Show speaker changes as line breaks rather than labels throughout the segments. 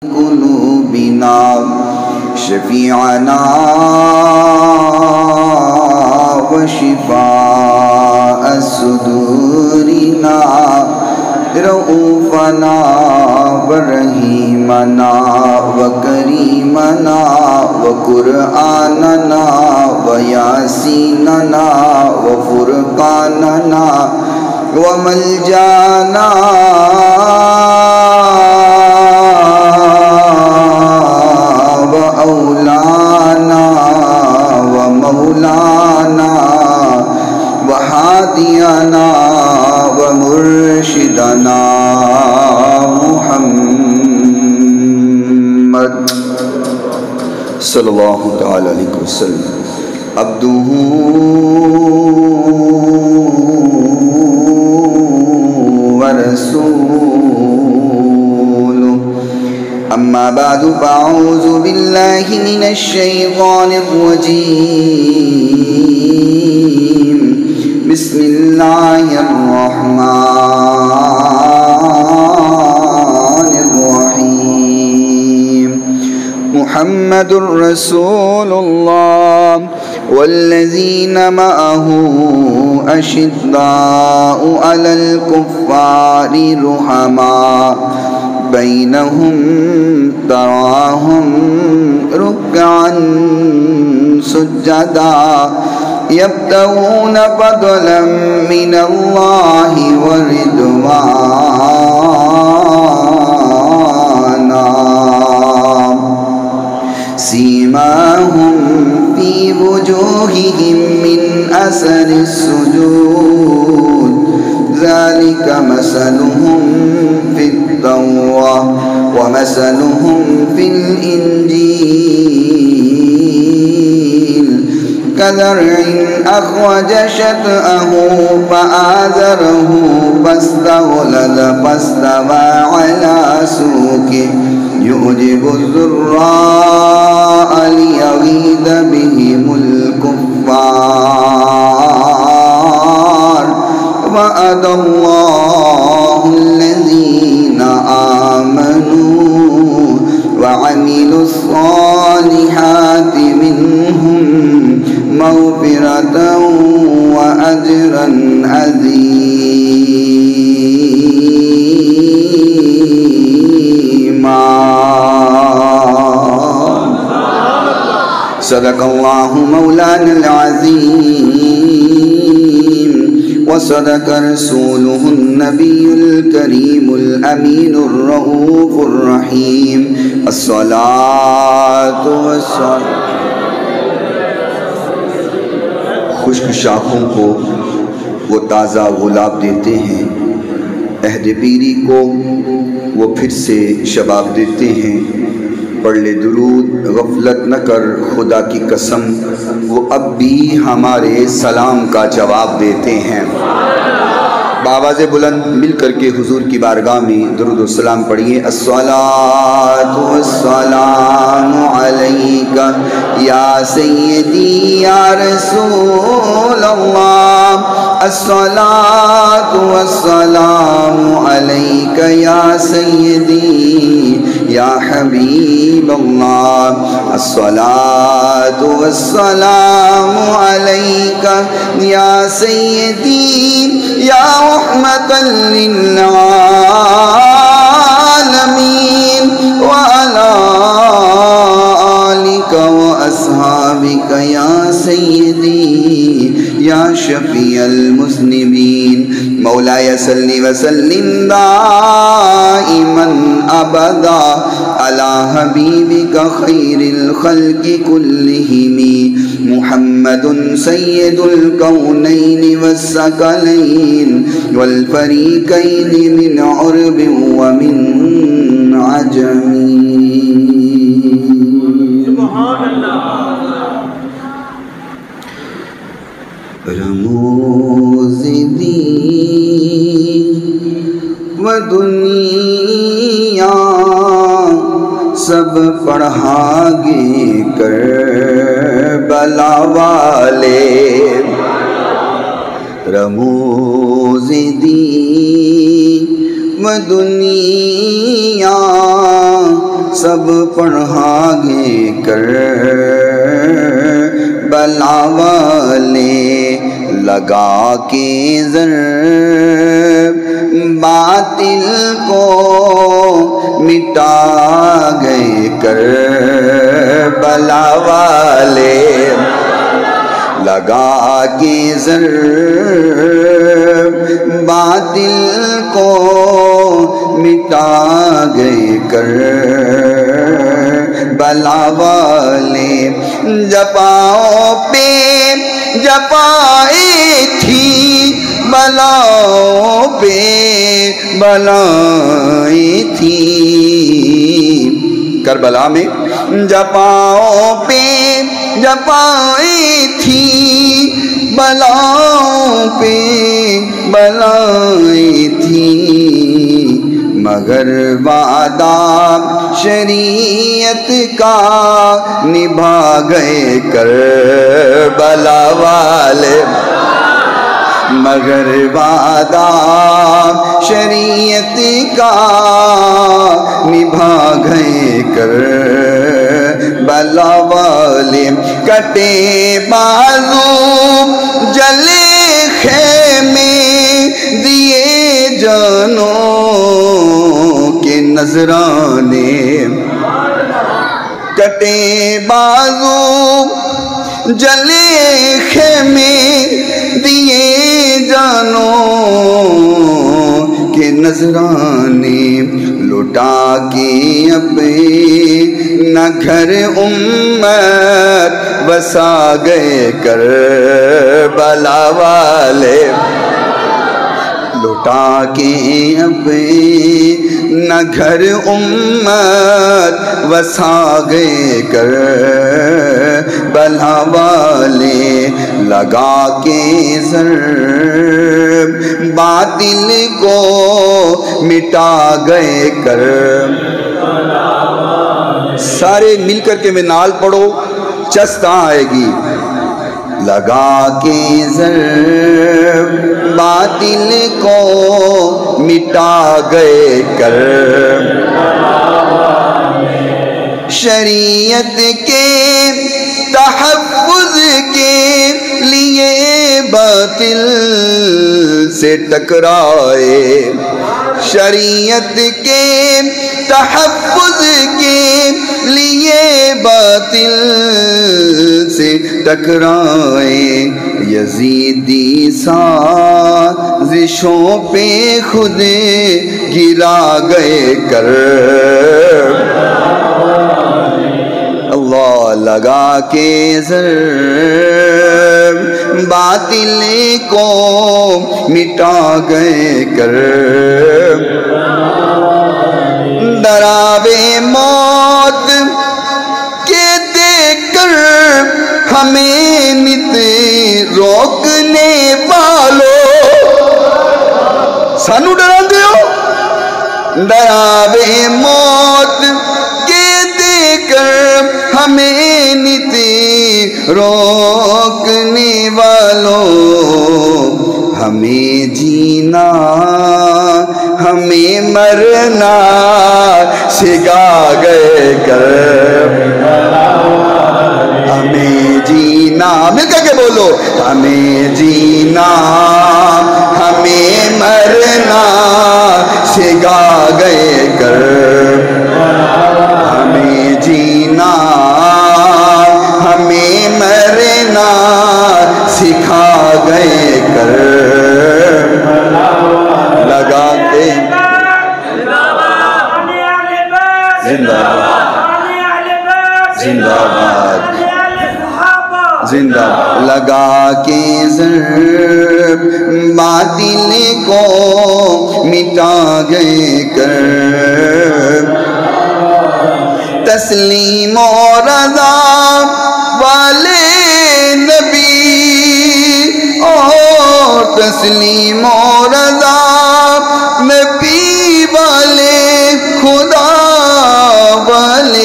قلوبنا شفيعنا وشفاء صدورنا رؤوفنا ورحيمنا وكريمنا وقرآننا وياسيننا وفرقاننا وملجانا وأولانا ومولانا وحادينا ومرشدنا محمد صلی اللہ تعالی علیہ وسلم عبدہ ورسولہ اما بعد فاعوذ باللہ من الشیطان الرجیم بسم اللہ الرحمن الرحیم محمد رسول اللہ والذین معه اشداء علی الکفار رحماء بینہم تراہم رکعا سجدا یبتغون فضلا من اللہ ورضوانا سیماہم فی وجوہہم من اثر السجود ذلك مثلهم في التوراة ومثلهم في الإنجيل كزرع أخرج شطأه فآزره فاستغلظ فاستوى على سوقه يعجب الزراء ليغيظ بهم الكفار وعد الله الذين آمنوا وعملوا الصالحات منهم مغفرة وأجرا عظيما صدق الله مولانا العظيم وصدق رسوله النبي الكريم الأمين الرؤوف الرحيم الصلاة والسلام خشک شاخوں کو وہ تازہ گلاب دیتے ہیں، عہد پیری کو وہ پھر سے شباب دیتے ہیں۔ پڑھ لے درود غفلت نہ کر خدا کی قسم، وہ اب بھی ہمارے سلام کا جواب دیتے ہیں۔ بآواز بلند مل کر کے حضور کی بارگاہ میں درود و سلام پڑھیے۔ الصلاۃ والسلام علیک یا سیدی یا رسول اللہ، الصلاۃ والسلام علیک یا سیدی یا حبیب اللہ، الصلاۃ والسلام علیک یا سیدی یا رحمة للعالمين وعلى آلك وأصحابك يا سيدي يا شفيع المذنبين مولاي صل وسلم دائما أبدا على حبيبك خير الخلق كلهم محمد سيد الكونين والثقلين والفريقين من عرب ومن عجم سبحان الله رموز دین و دنیا سب پڑھا گے کربلا والے، رموز دین و دنیا سب پڑھا گے کر بلا والے لگا کے زر باطل کو مٹا گئے کر بلا والے لگا کے زر باطل کو مٹا گئے کر بلا والے جپاؤں پہ جپائی تھی بلاؤں پہ بلائی تھی کربلا میں جپاؤں پہ جپائی تھی بلاؤں پہ بلائی تھی مگر وعدہ شریعت کا نبھا گئے کربلا والے مگر وعدہ شریعت کا نبھا گئے کربلا والے کٹے بازو جلے خیمے دیے جانوں کے نذرانے کٹے بازو جلے خیمے دیے جانوں کے نذرانے لٹا کے اپنا گھر امت بسا گئے کربلا والے لٹا کے اپنا گھر امت وسا گئے کربلا والے لگا کے زر باطل کو مٹا گئے کر سارے مل کر کے میں نال پڑھو چستہ آئے گی لگا کے زر باطل کو مٹا گئے کر شریعت کے تحفظ کے لیے باطل سے ٹکرائے شریعت کے تحفظ کے لیے باطل سے ٹکرائے یزیدی سازشوں پہ خود گرا گئے کر اللہ لگا کے زر باطل کو مٹا گئے کر ڈراوے موت کے دیکھ کر ہمیں نت روکنے والوں سانو ڈرا دیو ڈراوے موت کے دیکھ کر ہمیں نت روکنے والوں ہمیں جینا ہمیں مرنا سکھا گئے کر ہمیں جینا مل کر کے بولو ہمیں جینا ہمیں مرنا سکھا گئے کر ہمیں جینا ہمیں مرنا سکھا گئے کر لگا کے زندہ زندہ باد زندہ لگا کے زر باطل کو مٹا گئے کر تسلیم و رضا والے نبی اور تسلیم و رضا نبی والے خدا والے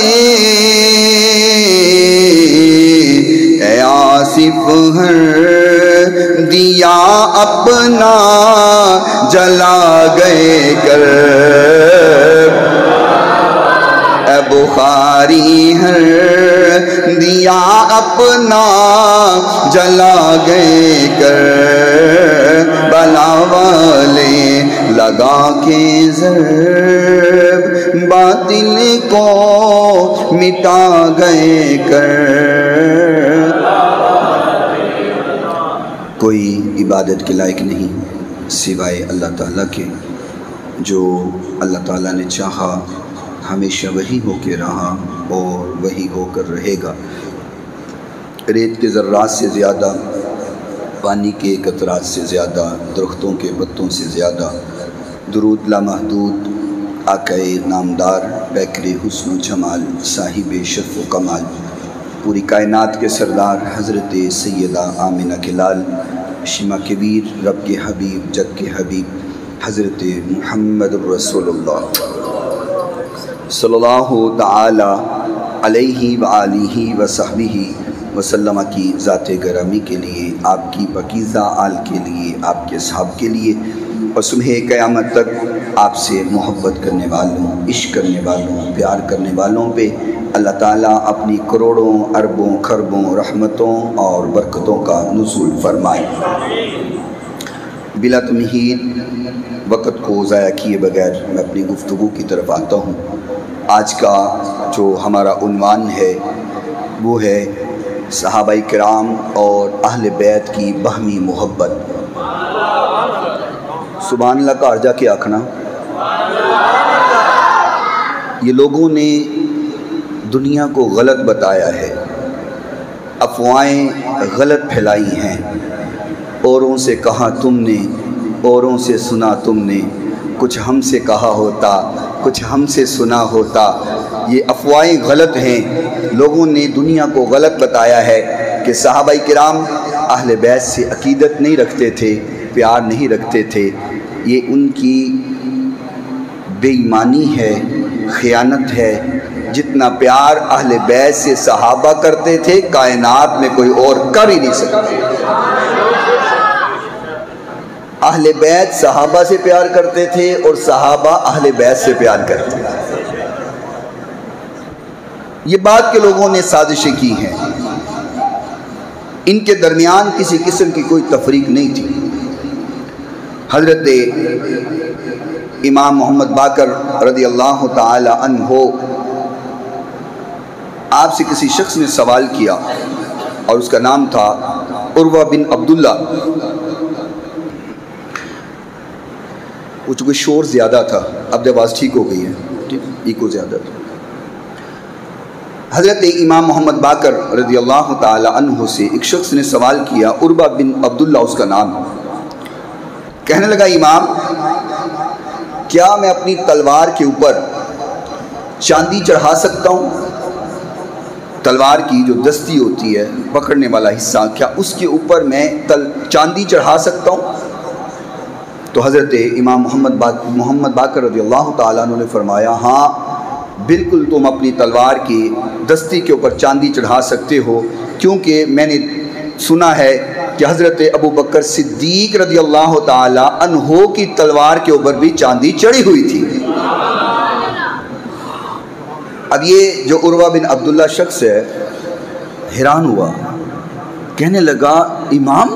اے آصف ہر دیا اپنا جلا گئے کر بخاری ہر دیا اپنا جلا گئے کربلا والے لگا کے ضرب باطل کو مٹا گئے کوئی عبادت کے لائق نہیں سوائے اللہ تعالیٰ کے، جو اللہ تعالیٰ نے چاہا ہمیشہ وہی ہو کے رہا اور وہی ہو کر رہے گا۔ ریت کے ذرات سے زیادہ، پانی کے قطرات سے زیادہ، درختوں کے پتوں سے زیادہ، درود لامحدود آقائے نامدار پیکر حسن و جمال، صاحب شرف و کمال، پوری کائنات کے سردار حضرت سیدہ آمنہ کے لال، شمع کبیر رب کے حبیب جگ کے حبیب حضرت محمد رسول اللہ صلی اللہ تعالی علیہ وآلہ وصحبہ وسلم کی ذات گرامی کے لیے، آپ کی پاکیزہ آل کے لیے، آپ کے صحاب کے لیے اور صبح قیامت تک آپ سے محبت کرنے والوں، عشق کرنے والوں، پیار کرنے والوں پہ اللہ تعالیٰ اپنی کروڑوں اربوں خربوں رحمتوں اور برکتوں کا نزول فرمائے۔ بلا تمہید وقت کو ضائع کیے بغیر میں اپنی گفتگو کی طرف آتا ہوں۔ آج کا جو ہمارا عنوان ہے وہ ہے صحابہ کرام اور اہل بیت کی باہمی محبت۔ سبحان اللہ کا عرجہ کے آکھنا، یہ لوگوں نے دنیا کو غلط بتایا ہے، افواہیں غلط پھیلائی ہیں، اوروں سے کہا تم نے، اوروں سے سنا تم نے، کچھ ہم سے کہا ہوتا، کچھ ہم سے سنا ہوتا۔ یہ افواہیں غلط ہیں، لوگوں نے دنیا کو غلط بتایا ہے کہ صحابہ کرام اہل بیت سے عقیدت نہیں رکھتے تھے، پیار نہیں رکھتے تھے۔ یہ ان کی بے ایمانی ہے، خیانت ہے۔ جتنا پیار اہل بیت سے صحابہ کرتے تھے کائنات میں کوئی اور کر ہی نہیں سکتے۔ اہل بیت صحابہ سے پیار کرتے تھے اور صحابہ اہل بیت سے پیار کرتے تھے۔ یہ بات کے لوگوں نے سازشیں کی ہیں، ان کے درمیان کسی قسم کی کوئی تفریق نہیں تھی۔ حضرت امام محمد باقر رضی اللہ تعالی عنہ، آپ سے کسی شخص نے سوال کیا اور اس کا نام تھا عروہ بن عبداللہ۔ وہ چونکہ شور زیادہ تھا، اب آواز ٹھیک ہو گئی ہے، ایکو زیادہ تھا۔ حضرت امام محمد باقر رضی اللہ تعالی عنہ سے ایک شخص نے سوال کیا، عروہ بن عبداللہ اس کا نام، کہنے لگا امام کیا میں اپنی تلوار کے اوپر چاندی چڑھا سکتا ہوں؟ تلوار کی جو دستی ہوتی ہے، پکڑنے والا حصہ، کیا اس کے اوپر میں چاندی چڑھا سکتا ہوں؟ تو حضرت امام محمد باقر رضی اللہ تعالیٰ عنہ نے فرمایا ہاں بالکل تم اپنی تلوار کی دستی کے اوپر چاندی چڑھا سکتے ہو، کیونکہ میں نے سنا ہے کہ حضرت ابو بکر صدیق رضی اللہ تعالیٰ عنہ کی تلوار کے اوپر بھی چاندی چڑھی ہوئی تھی۔ اب یہ جو عروہ بن عبداللہ شخص ہے حیران ہوا، کہنے لگا امام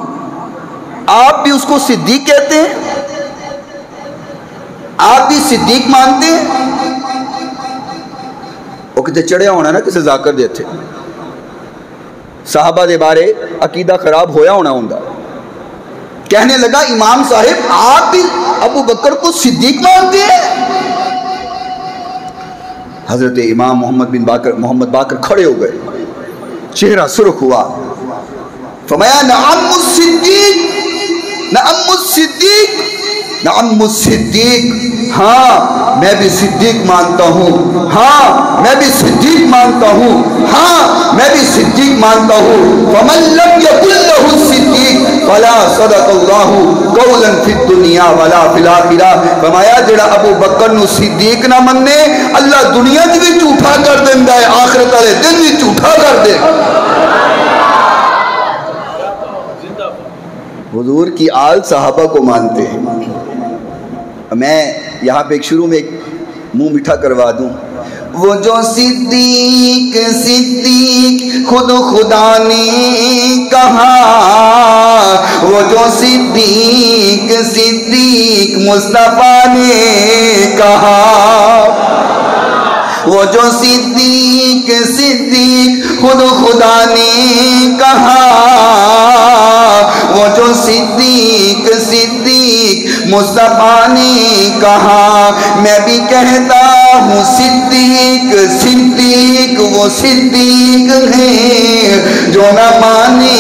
آپ بھی اس کو صدیق کہتے ہیں؟ آپ بھی صدیق مانتے ہیں؟ وہ کتے چڑھیا ہونا نا کسی ذاکر دیتے، صحابہ دے بارے عقیدہ خراب ہویا ہونا ہوندا۔ کہنے لگا امام صاحب آپ بھی ابو بکر کو صدیق مانتے ہیں؟ حضرت امام محمد باقر کھڑے ہو گئے، چہرہ سرخ ہوا، فرمایا نعم الصدیق، نعم الصدیق، نعم الصدیق، ہاں میں بھی صدیق مانتا ہوں، ہاں میں بھی صدیق مانتا ہوں، ہاں میں بھی صدیق مانتا ہوں۔ فمن لم یکن لہ الصدیق فلا صدق اللہ قولا فی الدنیا ولا فی الاخرہ۔ فرمایا جڑا ابو بکر نو صدیق نہ مننے، اللہ دنیا چ بھی جھوٹا کر دیندا ہے، آخرت والے دن بھی جھوٹا کر دے۔ حضور کی آل صحابہ کو مانتے ہیں۔ میں یہاں پہ ایک شروع میں ایک منہ میٹھا کروا دوں، وہ جو صدیق صدیق خود خدا نے کہا، وہ جو صدیق صدیق مصطفیٰ نے کہا، وہ جو صدیق صدیق خود خدا نے کہا، وہ جو صدیق صدیق مصطفیٰ نے کہا، میں بھی کہتا ہوں صدیق صدیق وہ صدیق ہیں جو نہ مانے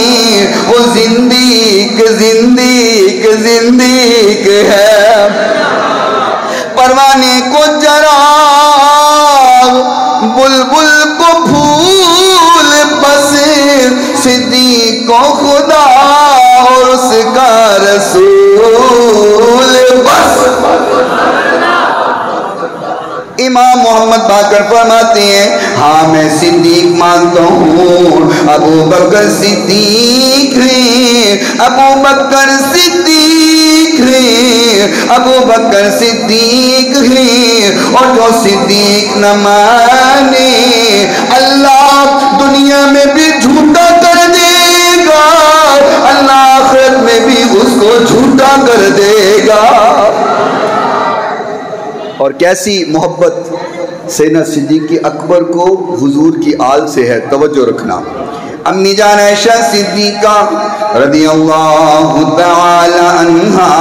وہ زندیق زندیق زندیق ہے۔ پروانے کو چراغ بلبل کو پھول، بس صدیق کو خدا اور اس کا رسول بس۔ امام محمد باقر فرماتے ہیں ہاں میں صدیق مانتا ہوں، ابو بکر صدیق ہیں، ابو بکر صدیق ہیں، ابو بکر صدیق ہیں، اور جو صدیق نہ مانے اللہ دنیا میں بھی جھوٹا کر دے گا، اللہ آخرت میں بھی اس کو جھوٹا کر دے گا۔ اور کیسی محبت سیدنا صدیق اکبر کو حضور کی آل سے ہے، توجہ رکھنا۔ امی جان عائشہ صدیقہ رضی اللہ تعالی عنہا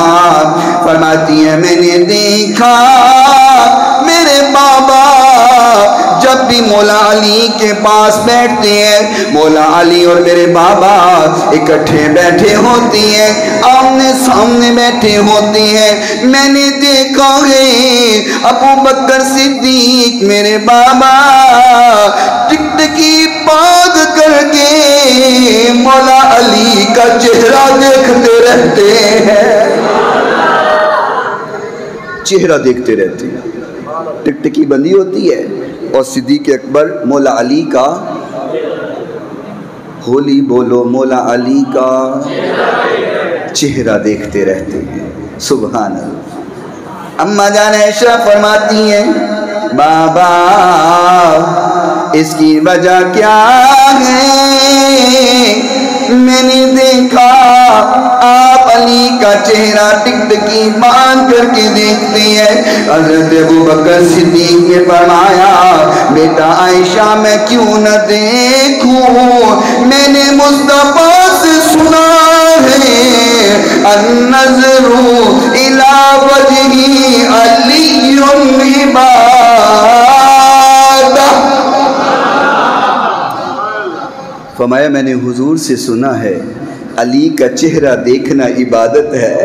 فرماتی ہیں میں نے دیکھا میرے بابا جب بھی مولا علی کے پاس بیٹھتے ہیں، مولا علی اور میرے بابا اکٹھے بیٹھے ہوتے ہیں، آمنے سامنے بیٹھے ہوتے ہیں، میں نے دیکھا ہے ابو بکر صدیق میرے بابا ٹکٹکی باندھ کر کے مولا علی کا چہرہ دیکھتے رہتے ہیں، چہرہ دیکھتے رہتے ہیں، ٹکٹکی بندی ہوتی ہے اور صدیق اکبر مولا علی کا، ہولی بولو، مولا علی کا چہرہ دیکھتے رہتے ہیں، سبحان اللہ۔ اما جان عائشہ فرماتی ہیں بابا اس کی وجہ کیا ہے؟ میں نے دیکھا آپ علی کا چہرہ ٹکٹکی باندھ کر کے دیکھتے ہیں۔ حضرت ابو بکر صدیق نے فرمایا بیٹا عائشہ میں کیوں نہ دیکھوں، میں نے مصطفیٰ سے سنا ہے النظر الی وجہ علی عبادہ، فرمایا میں نے حضور سے سنا ہے علی کا چہرہ دیکھنا عبادت ہے،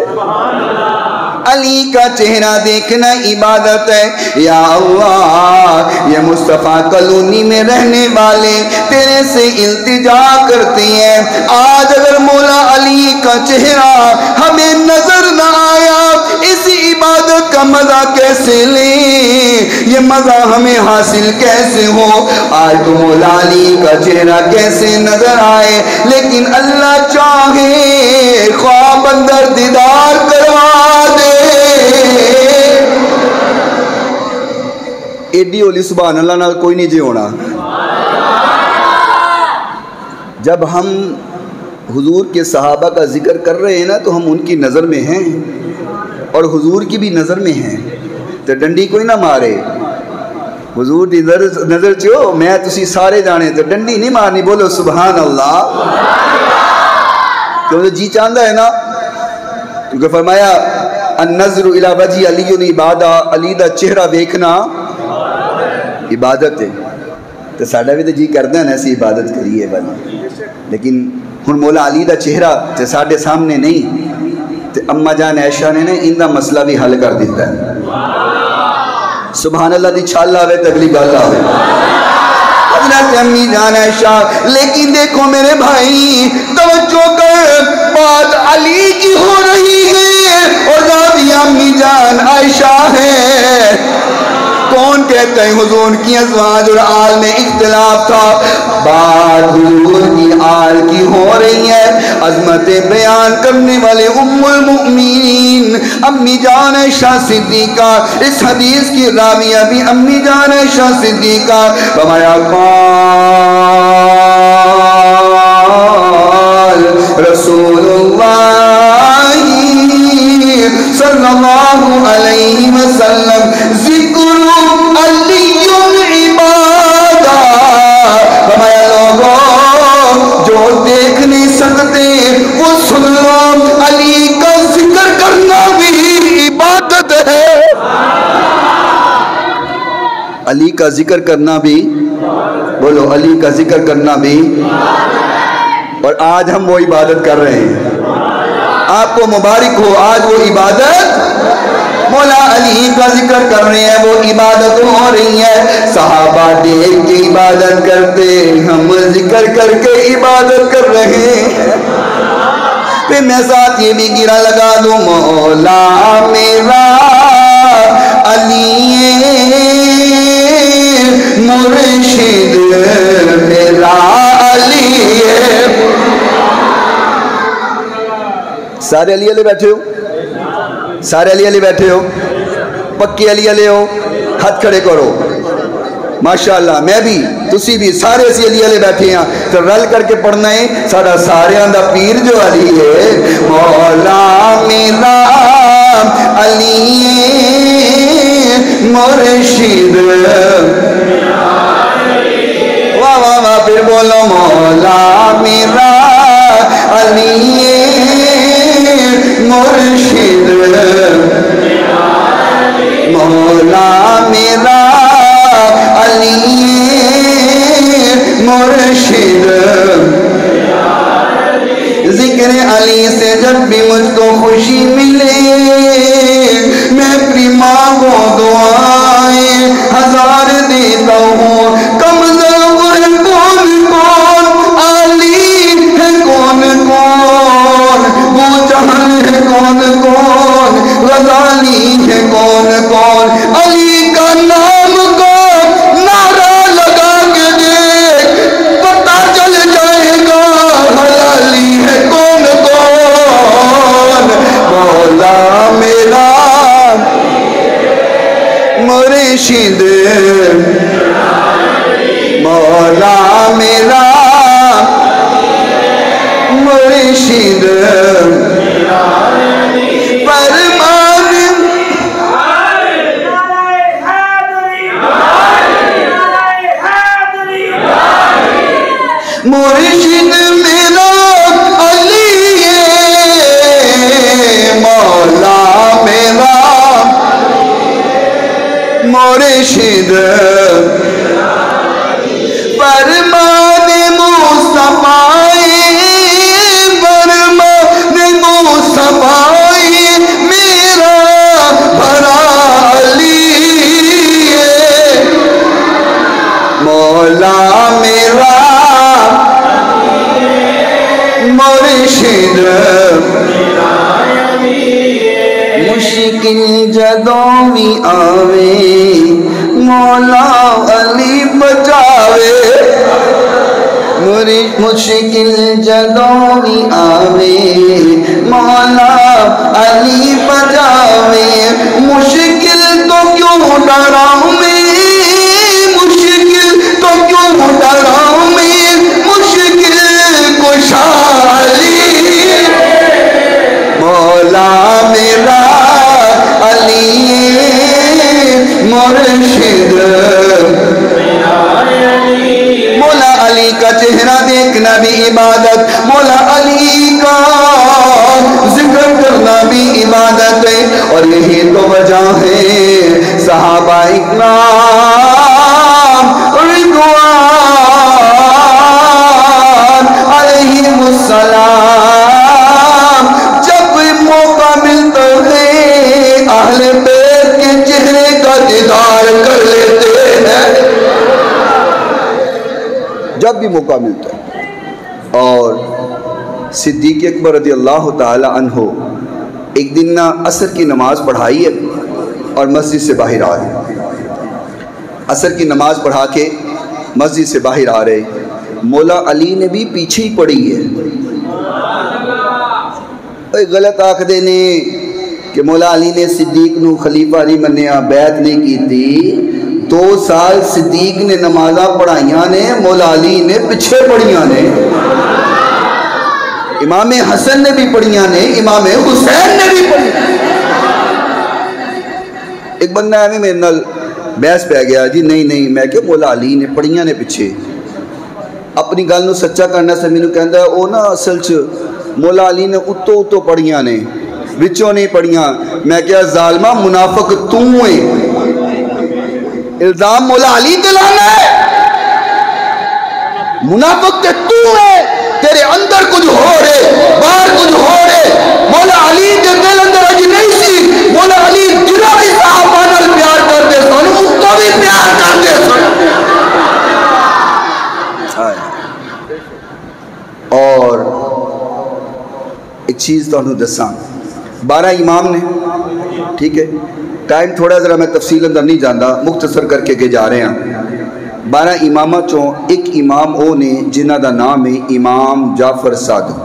علی کا چہرہ دیکھنا عبادت ہے۔ یا اللہ یہ مصطفیٰ کالونی میں رہنے والے تیرے سے التجا کرتے ہیں، آج اگر مولا علی کا چہرہ ہمیں نظر نہ آیا اس عبادت کا مزہ کیسے لیں، یہ مزہ ہمیں حاصل کیسے ہو؟ آج تو مولا علی کا چہرہ کیسے نظر آئے، لیکن اللہ چاہے خواب اندر دیدار کروا دے۔ ایڈی اولی سبحان اللہ نہ کوئی نہیں جی ہونا۔ جب ہم حضور کے صحابہ کا ذکر کر رہے ہیں نا تو ہم ان کی نظر میں ہیں اور حضور کی بھی نظر میں ہیں، تو ڈنڈی کوئی نہ مارے، حضور دی نظر چو میں تسی سارے جانے، تو ڈنڈی نہیں مارنی، بولو سبحان اللہ، کیونکہ جی چاندہ ہے نا، کیونکہ فرمایا النظر الی وجہ علی عبادہ، علی دا چہرہ دیکھنا عبادت ہے، تو ساڈا بھی تو جی کردا ہے نا ایسی عبادت کریے بنا، لیکن ہن مولا علی دا چہرہ تے ساڈے سامنے نہیں، تے اما جان عائشہ نے ان دا مسئلہ بھی حل کر دیتا ہے۔ سبحان اللہ دی چھال آوے تے اگلی گل آوے، حضرت امی جان عائشہ، لیکن دیکھو میرے بھائی توجہ کر، بات علی کی ہو رہی ہے اور دادی امی جان عائشہ ہے، کون کہتا ہے حضور کی ازواج اور آل میں اختلاف تھا؟ بات حضور کی آل کی ہو رہی ہے، عظمتیں بیان کرنے والے ام المؤمنین امی جان عائشہ صدیقہ، اس حدیث کی راویہ بھی امی جان عائشہ صدیقہ، فرمایا رسول اللہ صلی اللہ علیہ وسلم ذکر علی عبادہ، فرمایا لوگوں جو دیکھ نہیں سکتے وہ سن لو، علی کا ذکر کرنا بھی عبادت ہے، علی کا ذکر کرنا بھی، بولو علی کا ذکر کرنا بھی، اور آج ہم وہ عبادت کر رہے ہیں، آپ کو مبارک ہو، آج وہ عبادت مولا علی کا ذکر کر رہے ہیں، وہ عبادت ہو رہی ہے، صحابہ دیکھ کے عبادت کرتے، ہم ذکر کر کے عبادت کر رہے ہیں۔ پھر میں ساتھ یہ بھی گرا لگا دوں، مولا میرا علی مرشد میرا علی ہے۔ سارے علی علی بیٹھے ہو، سارے علی علی بیٹھے ہو، پکی علی علی ہو، ہاتھ کھڑے کرو، ماشاءاللہ میں بھی تسی بھی سارے اسی علی علی بیٹھے ہیں، تو رل کر کے پڑھنا ہے سارا سارے آندہ پیر جو علی ہے، مولا میرا علی مرشد، واہ واہ واہ، پھر بولو مولا میرا علی مرشد، مولا میرا علی مرشد، ذکر علی سے جب بھی مجھ کو خوشی ملے، میں اپنی مانگوں دعائیں ہزار دیتا ہوں، کم ضرور ہے کون کون، علی ہے کون کون، وہ جہان ہے کون کون، غزالی ہے کون کون، علی کا نام کو نعرہ لگا کے دیکھ پتہ چل جائے گا علی ہے کون کون، مولا میرا مرشد، مولا میرا مرشد، فرمان مرشد میرا علی مولا میرا مرشد، فرمان مصطفیٰ، فرمان مصطفیٰ میرا بھرا علی ہے، مولا میرا مرشد، مشکل جدوں بھی آوے مولا علی بچاوے، مشکل جدوں بھی آوے مولا علی بچاوے، مشکل تو کیوں ڈراؤں میں، مشکل تو کیوں ڈراؤں میں، مشکل کشا علی، مولا میرا علی مرشد، مولا علی کا چہرہ دیکھنا بھی عبادت، مولا علی کا ذکر کرنا بھی عبادت ہے، اور یہی تو وجہ ہے صحابہ اکرام رضوان علیہم السلام جب موقع ملتا ہے اہل بیت کے چہرے کا دیدار کر لیتے ہیں، جب بھی موقع ملتا ہے۔ اور صدیق اکبر رضی اللہ تعالی عنہ ایک دن عصر کی نماز پڑھائی ہے اور مسجد سے باہر آ گئے، عصر کی نماز پڑھا کے مسجد سے باہر آ رہے، مولا علی نے بھی پیچھے ہی پڑھی ہے۔ غلط آخدے نے کہ مولا علی نے صدیق نو خلیفہ نہیں منیا، بیعت نہیں کی تھی۔ 2 سال صدیق نے نمازاں پڑھائیاں نے، مولا علی نے پیچھے پڑھیاں نے، امام حسن نے بھی پڑھیاں نے، امام حسین نے بھی پڑھیاں۔ ایک بندہ ہے میرے نال بحث پہ گیا، جی نہیں میں کہ مولا علی نے پڑھیاں نے پیچھے، اپنی گل نو سچا کرنا سے مینوں کہندا ہے او نا اصل چ مولا علی نے اتو پڑھیاں نے، وچوں نہیں پڑھیاں۔ میں کہا ظالمہ منافق تو ہے، الزام مولا علی دلانا ہے، منافق تے تو ہے، تیرے اندر کچھ ہو رہے باہر کچھ ہو رہے۔ مولا علی دے دل اندر اج نہیں سی، مولا علی جنہاں بھی صحابہ نال پیار کرتے سن اس کو بھی پیار کرتے سن۔ اور ایک چیز تو انہوں دساں، 12 امام نے، ٹھیک ہے، ٹائم تھوڑا ذرا میں تفصیل اندر نہیں جاندا، مختصر کر کے جا رہے ہیں۔ 12 امامہ چوں ایک امام او نے جنہ دا نام ہے امام جعفر صادق،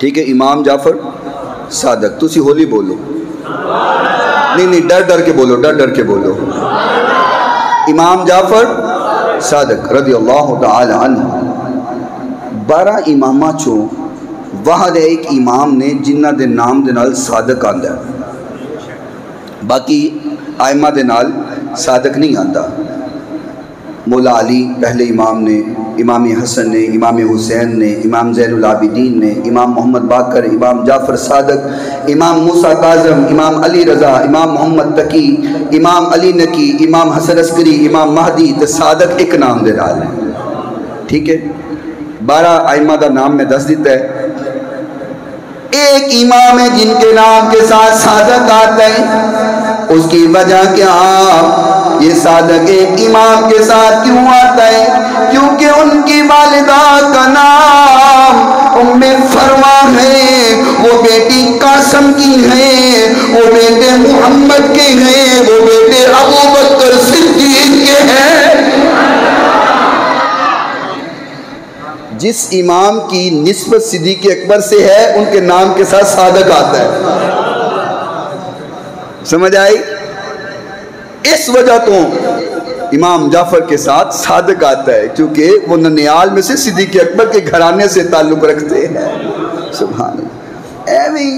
ٹھیک ہے، امام جعفر صادق۔ تسی ہولی بولو، نہیں ڈر کے بولو، ڈر کے بولو۔ امام جعفر صادق رضی اللہ تعالی عنہ، 12 امامہ چوں واحد ایک امام نے جنہ دے نام دے نال صادق آندا ہے، باقی آئمہ دے نال صادق نہیں آندا۔ مولا علی پہلے امام نے، امام حسن نے، امام حسین نے، امام زین العابدین نے، امام محمد باقر، امام جعفر صادق، امام موسیٰ کاظم، امام علی رضا، امام محمد تقی، امام علی نقی، امام حسن عسکری، امام مہدی تے صادق ایک نام دے نال ہے، ٹھیک ہے۔ 12 آئمہ دا نام میں دس دیتا ہے۔ ایک امام ہے جن کے نام کے ساتھ صادق آتا ہے، اس کی وجہ کیا؟ یہ صادق ایک امام کے ساتھ کیوں آتا ہے؟ کیونکہ ان کی والدہ کا نام ام فروا ہے، وہ بیٹی قاسم کی ہے، وہ بیٹے محمد کے ہیں، وہ بیٹے ابو بکر صدیق کے ہیں۔ جس امام کی نسبت صدیق اکبر سے ہے ان کے نام کے ساتھ صادق آتا ہے، سمجھ آئی؟ اس وجہ تو امام جعفر کے ساتھ صادق آتا ہے کیونکہ وہ ننیال میں سے صدیق اکبر کے گھرانے سے تعلق رکھتے ہیں۔ سبحان اللہ، ایویں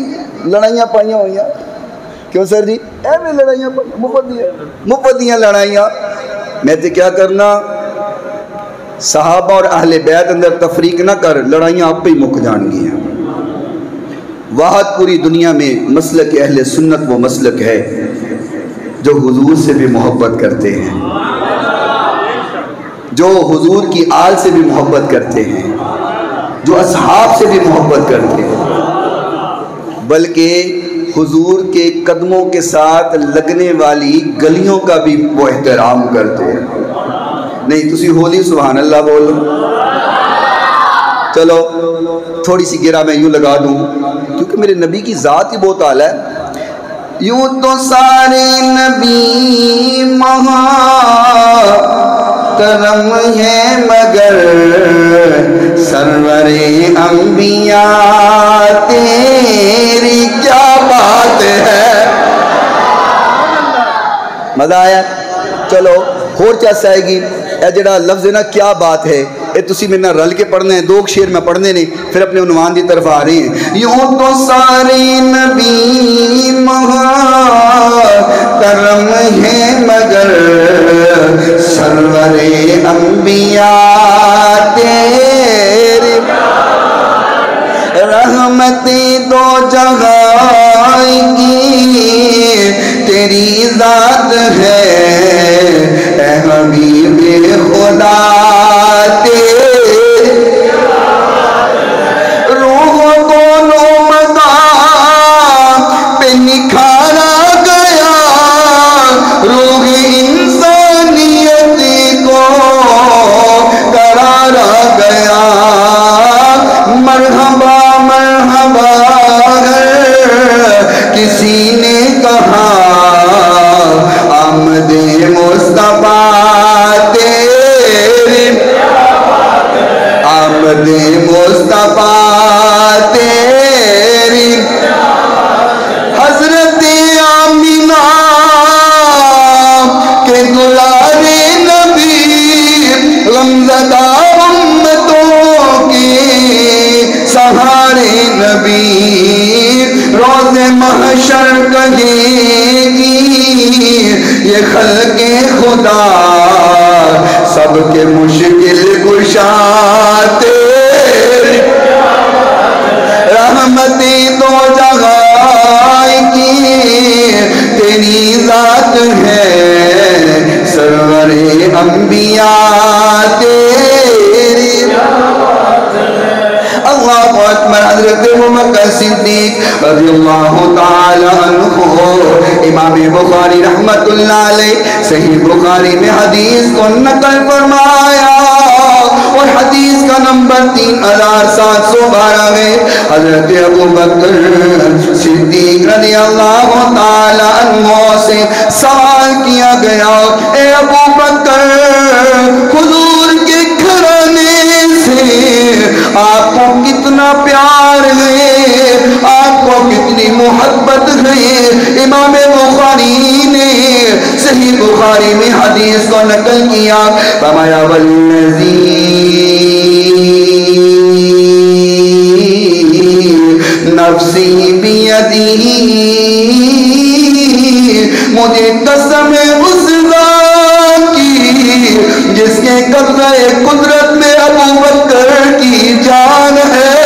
لڑائیاں پائیاں ہوئیاں، کیوں سر جی؟ ایویں لڑائیاں مفدیاں لڑائیاں۔ میں تے کیا کرنا، صحابہ اور اہل بیت اندر تفریق نہ کر، لڑائیاں آپ پہ ہی مک جان گی ہیں۔ واحد پوری دنیا میں مسلک اہل سنت وہ مسلک ہے جو حضور سے بھی محبت کرتے ہیں، جو حضور کی آل سے بھی محبت کرتے ہیں، جو اصحاب سے بھی محبت کرتے ہیں، بلکہ حضور کے قدموں کے ساتھ لگنے والی گلیوں کا بھی وہ احترام کرتے ہیں۔ نہیں تسی ہولی سبحان اللہ بولو۔ چلو تھوڑی سی گرا میں یوں لگا دوں کیونکہ میرے نبی کی ذات ہی بہت اعلیٰ ہے۔ یوں تو سارے نبی محترم ہیں مگر سرور انبیاء تیری کیا بات ہے۔ مزہ آیا؟ چلو اور کیا سائے گی؟ اے جڑا لفظ ہے نا کیا بات ہے، اے تسی میرے نہ رل کے پڑھنے ہیں، 2 شعر میں پڑھنے نہیں، پھر اپنے عنوان دی طرف آ رہے ہیں۔ یوں تو سارے نبی محترم ہیں مگر سرور انبیاء تیرے رحمتیں دو جہاں کی تیری ذات ہے، اے حبیب خدا تیری روح دونوں مقام پہ نکھارا گیا، روح انسانیت کو قرارا گیا۔ مرحبا مرحبا کسی نے کہا آمد محبت مصطفیٰ تیری حضرت آمینہ کے دلارے نبی غمزدہ امتوں کے سہارے نبی روز محشر کہے گی یہ خلق خدا سب کے مشکل کشا تیری رحمتیں دو جگہ کی تیری ذات ہے سرور انبیاء تیری اللہ اکبر حضرت ابوبکر صدیق رضی اللہ تعالی عنہ امام بخاری رحمت اللہ علیہ صحیح بخاری میں حدیث کو نقل فرمایا اور حدیث کا نمبر 3712 ہے حضرت ابوبکر صدیق رضی اللہ تعالی عنہ سے سوال کیا گیا اے ابوبکر حضور کے گھرانے سے آپ کو کتنا پیار ہے آپ کو کتنی محبت ہے امام بخاری نے صحیح بخاری میں حدیث کو نقل کیا فرمایا والذی نفسی بیدی مجھے قسم اس ذات کی جس کے قبضہ قدرت میں ابوبکر کی جان ہے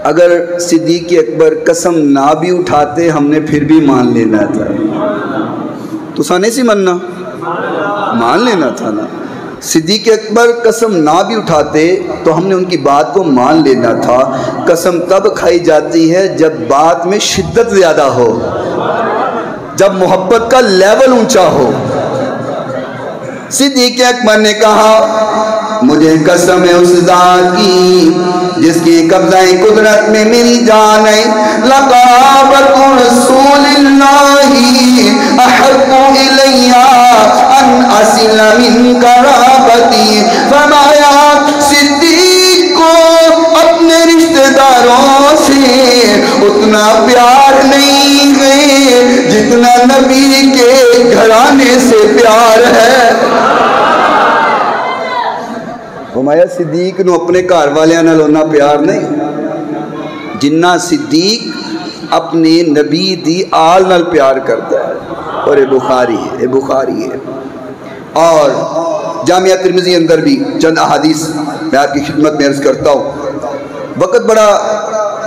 اگر صدیق اکبر قسم نہ بھی اٹھاتے ہم نے پھر بھی مان لینا تھا تو سانے سے مننا مان لینا تھا نا صدیق اکبر قسم نہ بھی اٹھاتے تو ہم نے ان کی بات کو مان لینا تھا قسم تب کھائی جاتی ہے جب بات میں شدت زیادہ ہو جب محبت کا لیول اونچا ہو صدیق اکبر نے کہا مجھے قسم ہے اس ذات کی جس کی قبضہ قدرت میں میری جان ہے لقرابت رسول اللہ احب الی ان اصل من قرابتی فرمایا صدیق کو اپنے رشتہ داروں سے اتنا پیار نہیں ہے جتنا نبی کے گھرانے سے پیار ہے ہمایا صدیق نو اپنے گھر والے نال اونا پیار نہیں جنہ صدیق اپنے نبی دی آل نال پیار کرتا ہے اور یہ بخاری ہے اور جامعہ ترمذی اندر بھی چند احادیث میں آپ کی خدمت میں عرض کرتا ہوں وقت بڑا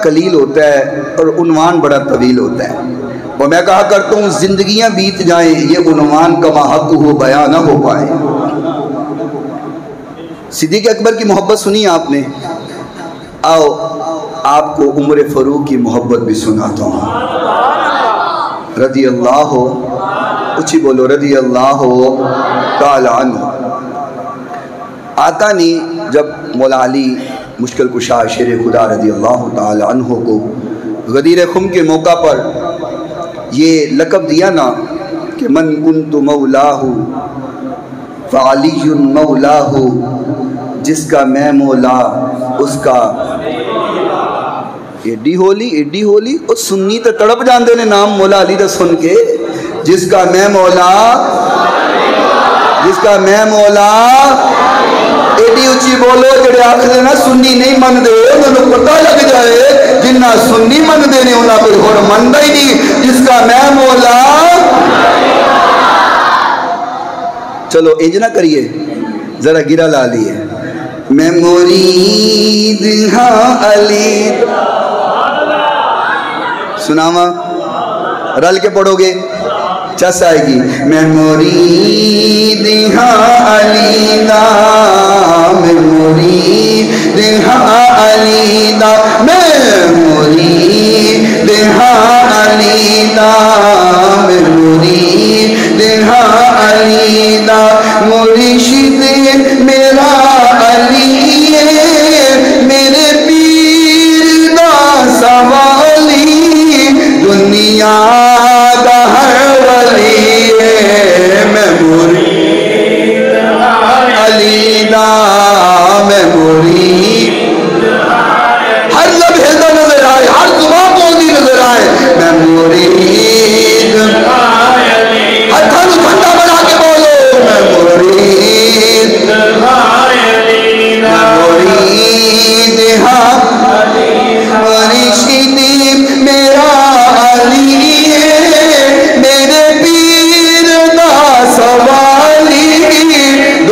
قلیل ہوتا ہے اور عنوان بڑا طویل ہوتا ہے اور میں کہا کرتا ہوں زندگیاں بیت جائیں یہ عنوان کما حق ہو بیان نہ ہو پائے صدیق اکبر کی محبت سنی آپ نے آؤ آپ کو عمر فاروق کی محبت بھی سناتا ہوں رضی اللہ اچھی بولو رضی اللہ تعالی عنہ آقا نے جب مولا علی مشکل کشا شیر خدا رضی اللہ تعالی عنہ کو غدیر خم کے موقع پر یہ لقب دیا نا کہ من کنت مولاہ فعلی مولاہ جس کا میں مولا اس کا ایڈی ہولی اور سنی تو تڑپ جاندے نے نام مولا علی دا سن کے جس کا میں مولا ایڈی اچھی بولو جڑے آخر نا سنی نہیں من دے انہوں پتہ لگ جائے جنہ سنی من دے نے انہوں کوئی اور من دا ہی نہیں جس کا میں مولا چلو انج نہ کریے ذرا گرا لا لیے میں مرید ہاں علی سناما رل کے پڑھو گے چس آئے گی میں مرید ہاں علی دا میں مرید ہاں علی دا میں مرید ہاں علی دا میں مرید ہاں علی دا مرشد میرا علی میرے پیر دا سوالی دنیا دا ہر ولی میں مرید علی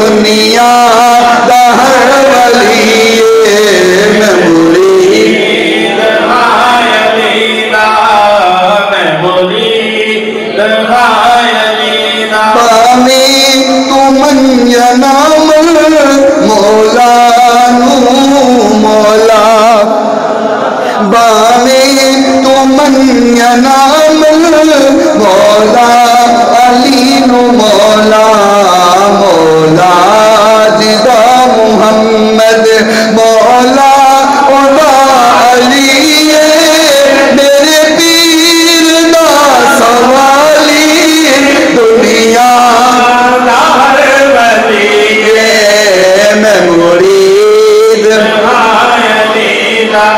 دنیا دا ہر ولی میں مرید ہائے علی دا میں مرید ہائے علی دا بامی تو من ینام مولا نو مولا بامی تو من ینام مولا علی نو مولا مولا جدا محمد مولا اولا علی میرے پیر دا سوالی دنیا دا ہر ولی میں مرید ہائے علی دا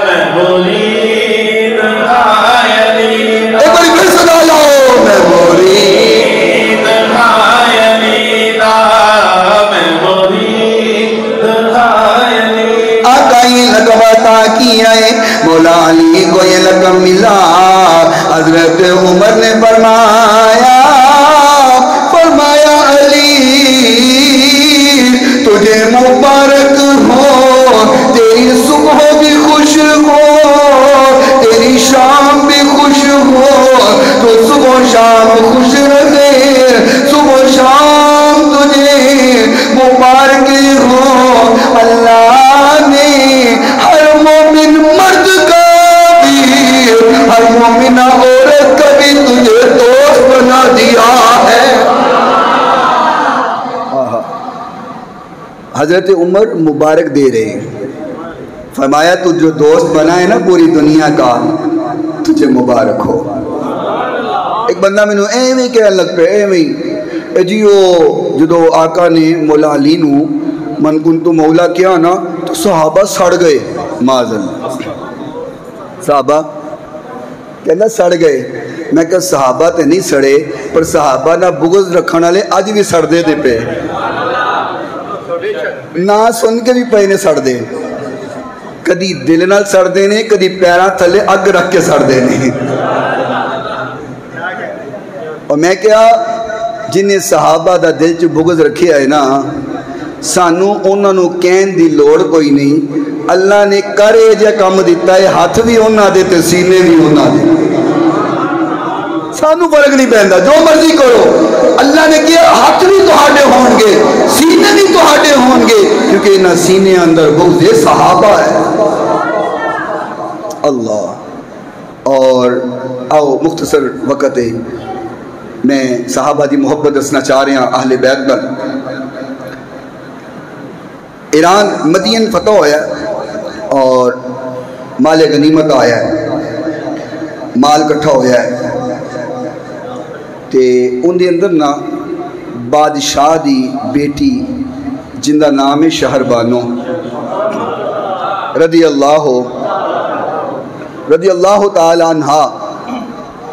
میں مرید ہائے علی دا ایک بڑی پھر صدا لاؤ میں مرید ہائے علی دا میں مرید ہائے علی آقا یہ لقب عطا کیا ہے مولا علی کو یہ لقب ملا حضرت عمر نے فرمایا علی تجھے مبارک ہو تیری صبح بھی خوش ہو تیری شام بھی خوش ہو تو صبح و شام خوش رہے صبح و شام تجھے مبارک ہو اللہ نے ہر مومن مرد کا بھی ہر مومن عورت کا بھی تجھے دوست بنا دیا ہے حضرت عمر مبارک دے رہے ہیں فرمایا تو جو دوست بنا ہے نا پوری دنیا کا تجھے مبارک ہو ایک بندہ میں ایویں کہنے لگ پہ ایویں جیو جدو آقا نے مولا علی نو من کنتو مولا کیا نا تو صحابہ سڑ گئے معاذ صحابہ کہنا سڑ گئے میں کہا صحابہ تے نہیں سڑے پر صحابہ نہ بغض رکھنا لے آج بھی سڑ دے دے پہ نہ سن کے بھی پہنے سڑ دے کدی دل نال سڑ دینے کدی پیرا تھلے اگ رکھ کے سڑ دینے اور میں کیا جنہیں صحابہ دا دل چ بغض رکھے آئے نا سانو انہوں نے کہن دی لوڑ کوئی نہیں اللہ نے کرے جا کام دیتا ہے ہاتھ بھی انہوں دے تے سینے بھی انہوں دے سانو فرق نہیں پہنتا جو مرضی کرو اللہ نے کیا ہاتھ بھی تہاڈے ہون گے سینے بھی تہاڈے ہون گے کیونکہ انہاں سینے اندر بغض صحابہ ہے اللہ اور آؤ مختصر وقت ہے میں صحابہ دی محبت دسنا چاہ رہے ہیں اہل بیت بل ایران مدین فتح ہویا اور مال غنیمت آیا ہے مال کٹھا ہویا ہے تے ان دے اندر نا بادشاہ دی بیٹی جن دا نام ہے شہر بانو رضی اللہ تعالی عنہ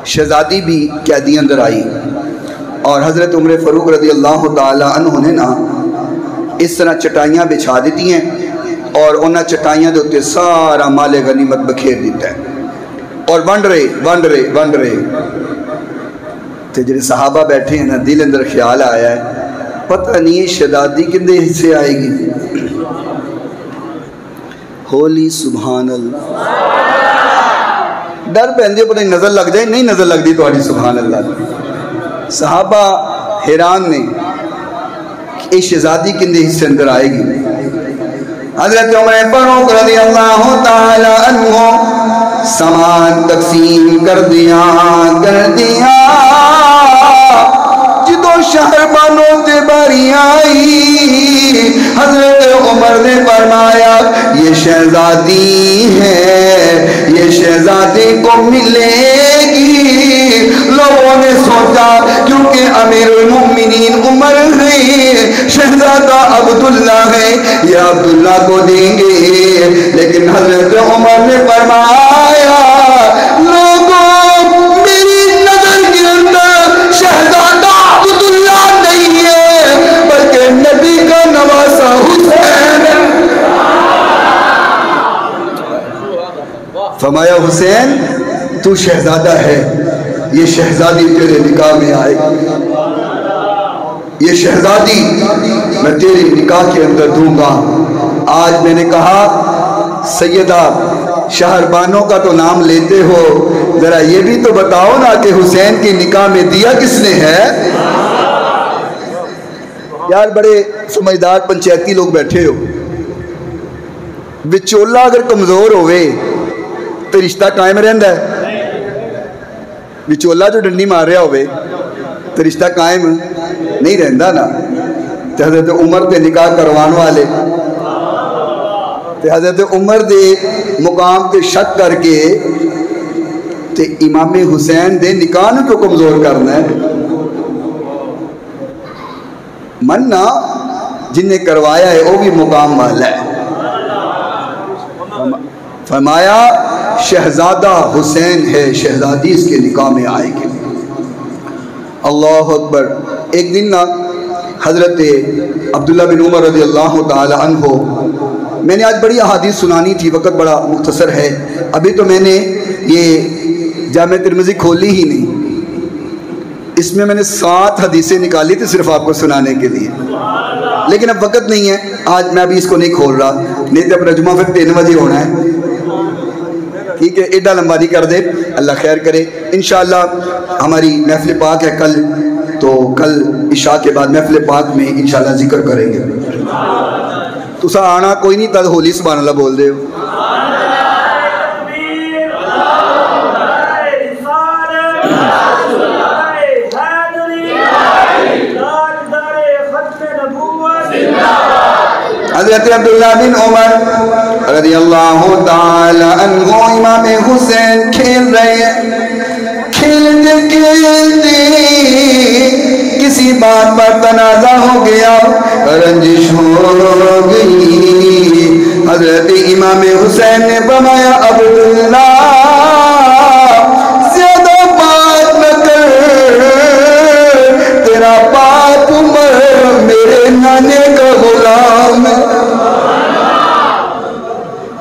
شہزادی بھی قیدی اندر آئی اور حضرت عمر فاروق رضی اللہ تعالی عنہ نے نا اس طرح چٹائیاں بچھا دیتی ہیں اور انہاں چٹائیاں دے اتے سارا مال غنیمت بکھیر دیتا ہے اور ونڈ رہے تے جڑے صحابہ بیٹھے ہیں نا دل اندر خیال آیا ہے پتہ نہیں شہزادی کندے حصے آئے گی ہولی سبحان اللہ ڈر پہندے پتہ نظر لگ جائے نہیں نظر لگ دی تو آڑی سبحان اللہ صحابہ حیران نے اے شہزادی کندے حصے اندر آئے گی حضرت عمر فاروق رضی اللہ تعالی عنہ سامان تقسیم کر دیا جدو شہر بانو تے باری آئی حضرت عمر نے فرمایا یہ شہزادی ہے یہ شہزادی کو ملے گی لوگوں نے سوچا کیونکہ امیر المؤمنین عمر ہے شہزادہ عبداللہ ہے یہ عبداللہ کو دیں گے لیکن حضرت عمر نے فرمایا لوگوں میری نظر کے اندر شہزادہ عبداللہ نہیں ہے بلکہ نبی کا نواسہ حسین ہے فرمایا حسین تو شہزادہ ہے یہ شہزادی تیرے نکاح میں آئے گی یہ شہزادی میں تیرے نکاح کے اندر دوں گا۔ آج میں نے کہا سیدہ شہربانوں کا تو نام لیتے ہو، ذرا یہ بھی تو بتاؤ نا کہ حسین کی نکاح میں دیا کس نے ہے؟ یار بڑے سمجھدار پنچایتی لوگ بیٹھے ہو، وچولا اگر کمزور ہوئے تو رشتہ قائم رہندا ہے؟ وچولا جو ڈنڈی مار رہا ہوئے تو رشتہ قائم نہیں رہندا نا۔ تو حضرت عمر تے نکاح کروان والے تے حضرت عمر دے مقام تے شک کر کے تے امام حسین دے نکاح نو کیوں کمزور کرنا ہے؟ مننا جن نے کروایا ہے وہ بھی مقام والا ہے۔ فرمایا شہزادہ حسین ہے، شہزادی اس کے نکاح میں آئے گی۔ اللہ اکبر۔ ایک دن نا حضرت عبداللہ بن عمر رضی اللہ تعالی عنہ، میں نے آج بڑی احادیث سنانی تھی، وقت بڑا مختصر ہے، ابھی تو میں نے یہ جامع ترمذی کھولی ہی نہیں، اس میں نے 7 حدیثیں نکالی تھی صرف آپ کو سنانے کے لیے، لیکن اب وقت نہیں ہے، آج میں ابھی اس کو نہیں کھول رہا، نہیں تو اب رجمہ پھر 3 بجے ہونا ہے، ٹھیک ہے؟ ایڈا لمبا نہیں کر دے، اللہ خیر کرے۔ انشاءاللہ ہماری محفل پاک ہے کل، تو کل عشاء کے بعد محفل پاک میں انشاءاللہ ذکر کریں گے۔ تسا آنا کوئی نہیں، تد ہولی سبحان اللہ بول دے ہو۔ حضرت عبداللہ بن عمر رضی اللہ تعالی عنہ امام حسین کھیل رہے ہیں، کھیلتے کھیلتے کسی بات پر تنازع ہو گیا، رنجش ہو گئی۔ حضرت امام حسین نے فرمایا عبداللہ زیادہ بات نہ کر، تیرا باپ عمر میرے نانے کا غلام ہے،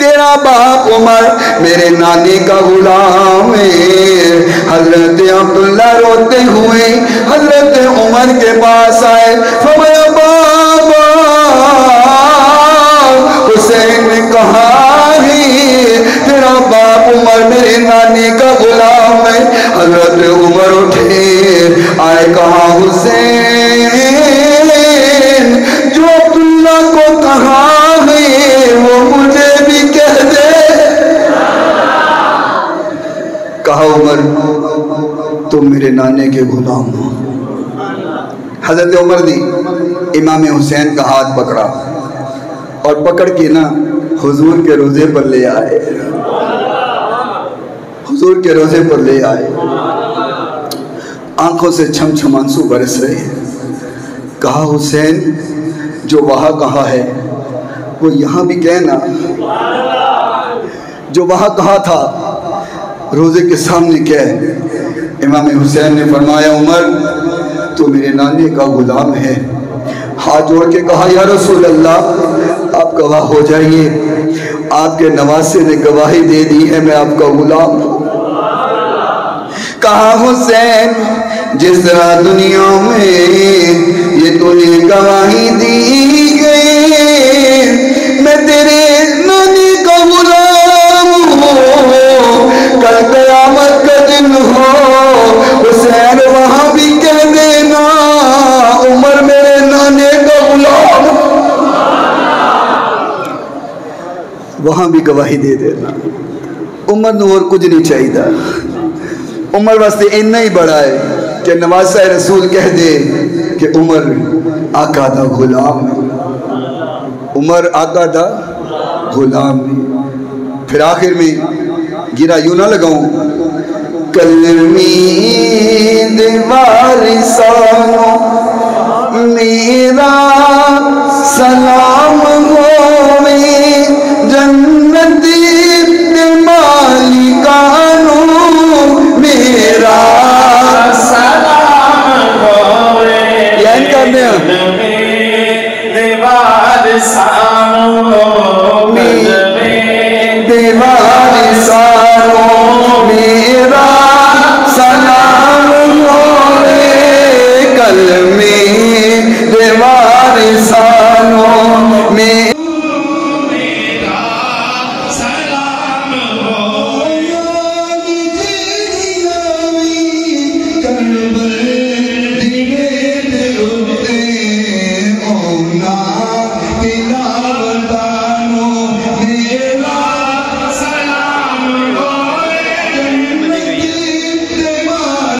تیرا باپ عمر میرے نانے کا غلام ہے۔ حضرت عبداللہ روتے ہوئے حضرت عمر کے پاس آئے، فرمایا بابا حسین نے کہا ہے تیرا باپ عمر میرے نانے کا غلام ہے۔ حضرت عمر اٹھے آئے، کہا حسین جو عبداللہ کو کہا ہے وہ مجھے بھی کہہ دے۔ کہا عمر تم میرے نانے کے غلام ہو۔ حضرت عمر نے امام حسین کا ہاتھ پکڑا اور پکڑ کے نا حضور کے روزے پر لے آئے، حضور کے روزے پر لے آئے، آنکھوں سے چھم چھم آنسو برس رہے ہیں۔ کہا حسین جو وہاں کہا ہے وہ یہاں بھی کہنا، جو وہاں کہا تھا روزے کے سامنے کہہ۔ امام حسین نے فرمایا عمر تو میرے نانے کا غلام ہے۔ ہاتھ جوڑ کے کہا یا رسول اللہ آپ گواہ ہو جائیے، آپ کے نواسے نے گواہی دے دی ہے میں آپ کا غلام ہوں۔ کہا حسین جس طرح دنیا میں یہ تو نے گواہی دی گئی میں تیرے نانے کا غلام ہوں، کل قیامت کا دن ہو حسین وہاں بھی کہہ دینا عمر میرے نانے کا غلام، وہاں بھی گواہی دے دینا۔ عمر نو اور کچھ نہیں چاہیے، عمر واسطے اتنا ہی بڑا ہے کہ نواسہ رسول کہہ دے کہ عمر آقا دا غلام ہے، عمر آقا دا غلام ہے۔ پھر آخر میں گرا یوں نہ لگاؤں، کلمید وارثانو میرا سلام ہوئے، جنتی مالکانو میرا سلام ہوئے، یہ ان کرنے ہیں